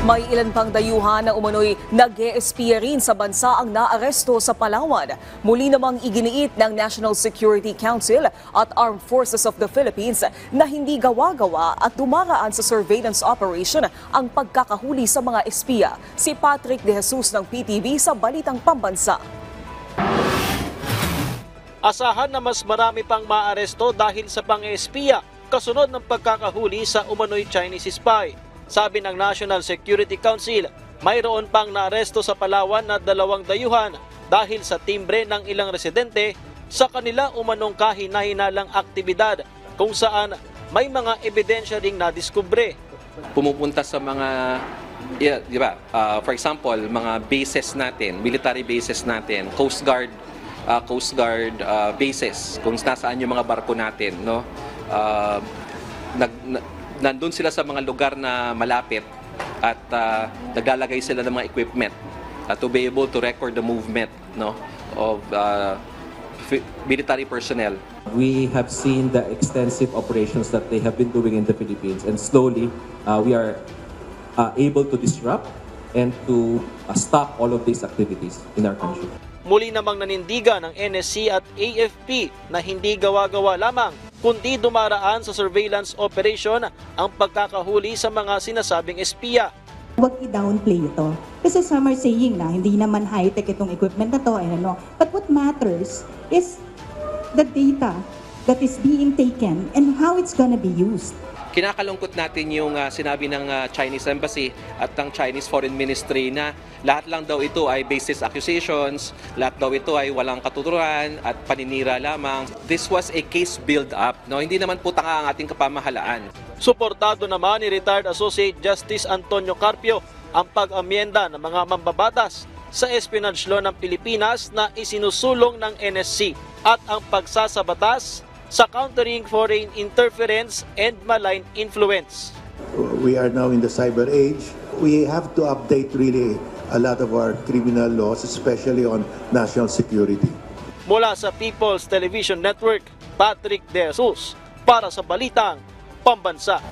May ilan pang dayuhan na umano'y nag-e-espiya rin sa bansa ang naaresto sa Palawan. Muli namang iginiit ng National Security Council at Armed Forces of the Philippines na hindi gawa-gawa at dumaraan sa surveillance operation ang pagkakahuli sa mga espiya. Si Patrick De Jesus ng PTV sa Balitang Pambansa. Asahan na mas marami pang maaresto dahil sa pang-espiya kasunod ng pagkakahuli sa umano'y Chinese spy. Sabi ng National Security Council, mayroon pang naaresto sa Palawan na 2 dayuhan dahil sa timbre ng ilang residente sa kanila umanong kahina-hinalang aktibidad kung saan may mga ebidensya ding nadiskubre. Pumupunta sa mga, di ba, for example, mga bases natin, military bases natin, Coast Guard bases, kung nasaan yung mga barko natin, no? Nandun sila sa mga lugar na malapit at naglalagay sila ng mga equipment to be able to record the movement, no, of military personnel. We have seen the extensive operations that they have been doing in the Philippines, and slowly we are able to disrupt and to stop all of these activities in our country. Muli namang nanindigan ng NSC at AFP na hindi gawa-gawa lamang kundi dumaraan sa surveillance operation ang pagkakahuli sa mga sinasabing espiya. Huwag i-downplay ito. Kasi some are saying na hindi naman high-tech itong equipment na to. But what matters is the data that is being taken and how it's gonna be used. Kinakalungkot natin yung sinabi ng Chinese Embassy at ng Chinese Foreign Ministry na lahat lang daw ito ay baseless accusations, lahat daw ito ay walang katuturan at paninira lamang. This was a case build-up. No? Hindi naman po tanga ang ating kapamahalaan. Suportado naman ni Retired Associate Justice Antonio Carpio ang pag-amyenda ng mga mambabatas sa espionage law ng Pilipinas na isinusulong ng NSC at ang pagsasabatas sa countering foreign interference and malign influence. We are now in the cyber age. We have to update really a lot of our criminal laws, especially on national security. Mula sa People's Television Network, Patrick De Jesus para sa Balitang Pambansa.